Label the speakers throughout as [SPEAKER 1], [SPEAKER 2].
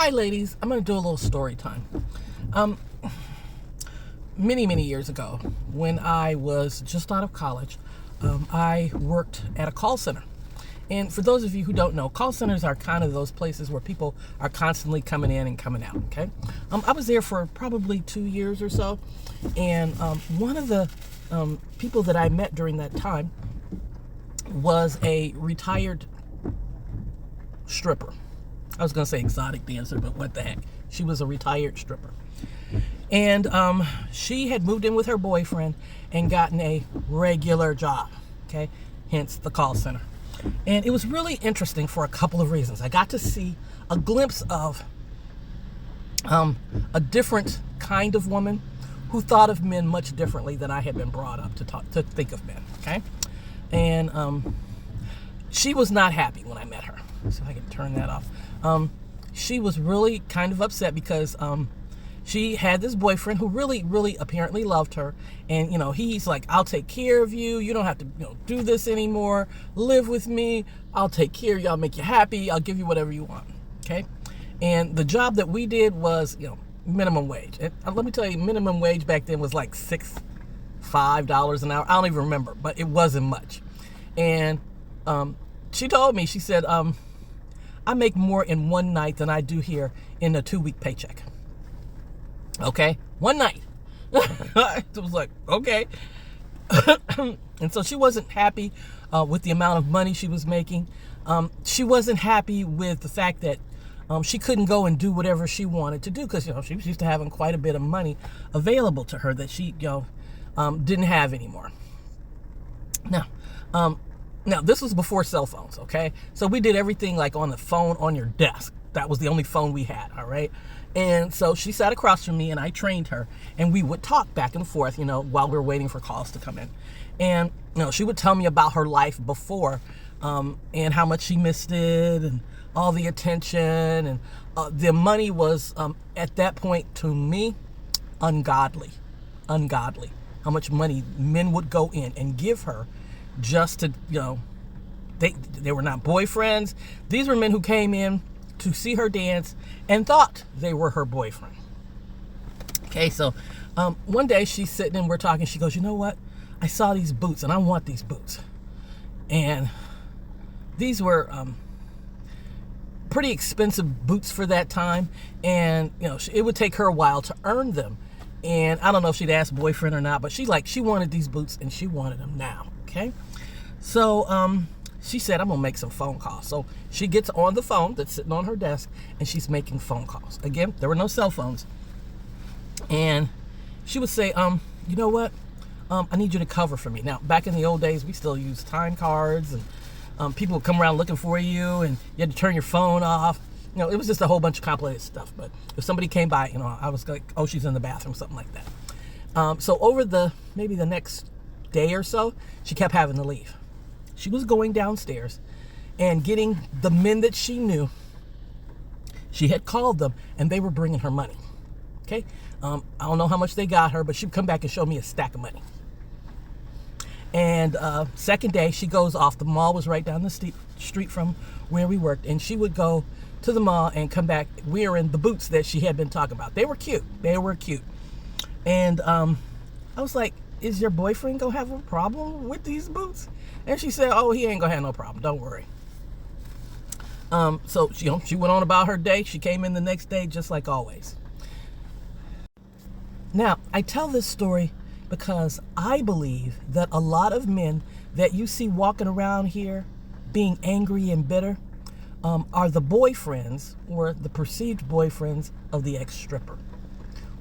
[SPEAKER 1] Hi, ladies. I'm going to do a little story time. Many years ago, when I was just out of college, I worked at a call center. And for those of you who don't know, call centers are kind of those places where people are constantly coming in and coming out, okay? I was there for probably 2 years or so. And one of the people that I met during that time was a retired stripper. I was going to say exotic dancer, but what the heck. She was a retired stripper. And she had moved in with her boyfriend and gotten a regular job, okay? Hence the call center. And it was really interesting for a couple of reasons. I got to see a glimpse of a different kind of woman who thought of men much differently than I had been brought up to think of men, okay? And she was not happy when I met her. So I can turn that off. She was really kind of upset because she had this boyfriend who really apparently loved her. And, he's like, I'll take care of you. You don't have to, do this anymore. Live with me. I'll take care of you. I'll make you happy. I'll give you whatever you want. Okay. And the job that we did was, minimum wage. And let me tell you, minimum wage back then was like $5 an hour. I don't even remember, but it wasn't much. And she told me, she said, I make more in one night than I do here in a 2-week paycheck. Okay, one night. It was like, okay. And so she wasn't happy with the amount of money she was making. She wasn't happy with the fact that she couldn't go and do whatever she wanted to do because, she was used to having quite a bit of money available to her that she, didn't have anymore. Now, this was before cell phones, okay? So we did everything like on the phone on your desk. That was the only phone we had, all right? And so she sat across from me and I trained her. And we would talk back and forth, while we were waiting for calls to come in. And, she would tell me about her life before and how much she missed it and all the attention. And the money was, at that point, to me, ungodly. How much money men would go in and give her just to, they were not boyfriends. These were men who came in to see her dance and thought they were her boyfriend. Okay, so one day she's sitting and we're talking. She goes, you know what? I saw these boots and I want these boots. And these were pretty expensive boots for that time. And, it would take her a while to earn them. And I don't know if she'd asked boyfriend or not, but she wanted these boots and she wanted them now. Okay. So, she said, I'm going to make some phone calls. So she gets on the phone that's sitting on her desk and she's making phone calls. Again, there were no cell phones. And she would say, you know what? I need you to cover for me. Now, back in the old days, we still used time cards and people would come around looking for you and you had to turn your phone off. It was just a whole bunch of complicated stuff. But if somebody came by, I was like, oh, she's in the bathroom, something like that. So over maybe the next day or so, she kept having to leave. She was going downstairs and getting the men that she knew. She had called them and they were bringing her money. Okay. I don't know how much they got her, but she'd come back and show me a stack of money. And second day she goes off. The mall was right down the street from where we worked. And she would go to the mall and come back wearing the boots that she had been talking about. They were cute. And I was like, is your boyfriend gonna have a problem with these boots? And she said, oh, he ain't gonna have no problem. Don't worry. So she went on about her day. She came in the next day just like always. Now, I tell this story because I believe that a lot of men that you see walking around here being angry and bitter are the boyfriends or the perceived boyfriends of the ex-stripper.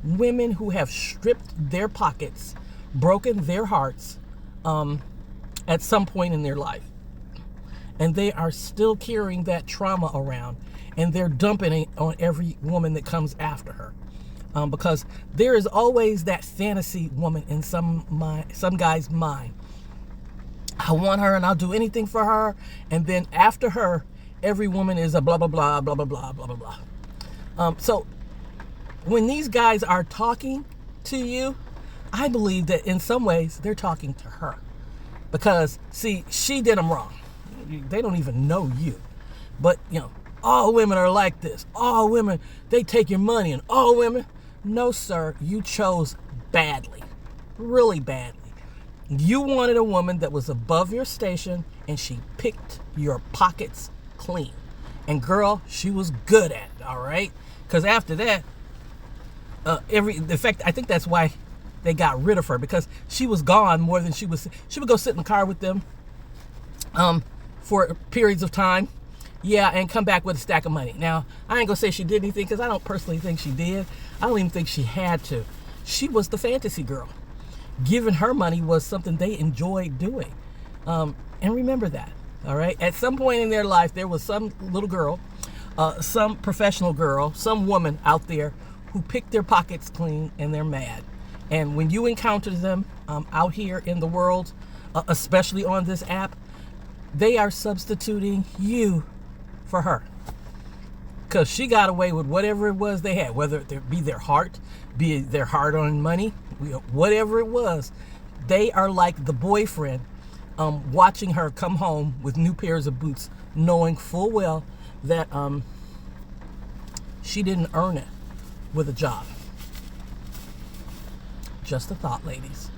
[SPEAKER 1] Women who have stripped their pockets, broken their hearts at some point in their life. And they are still carrying that trauma around and they're dumping it on every woman that comes after her. Because there is always that fantasy woman in some guy's mind. I want her and I'll do anything for her. And then after her, every woman is a blah, blah, blah, blah, blah, blah, blah, blah, blah. So when these guys are talking to you, I believe that in some ways they're talking to her. Because, see, she did them wrong. They don't even know you. But, all women are like this. All women, they take your money, and all women. No, sir, you chose badly, really badly. You wanted a woman that was above your station, and she picked your pockets clean. And girl, she was good at it, all right? Because after that, in fact, I think that's why they got rid of her, because she was gone more than she would go sit in the car with them for periods of time. Yeah, and come back with a stack of money. Now, I ain't gonna say she did anything, because I don't personally think she did. I don't even think she had to. She was the fantasy girl. Giving her money was something they enjoyed doing. And remember that, all right? At some point in their life, there was some little girl, some professional girl, some woman out there who picked their pockets clean, and they're mad. And when you encounter them out here in the world, especially on this app, they are substituting you for her. Because she got away with whatever it was they had, whether it be their heart, be it their hard-earned money, whatever it was. They are like the boyfriend watching her come home with new pairs of boots, knowing full well that she didn't earn it with a job. Just a thought, ladies.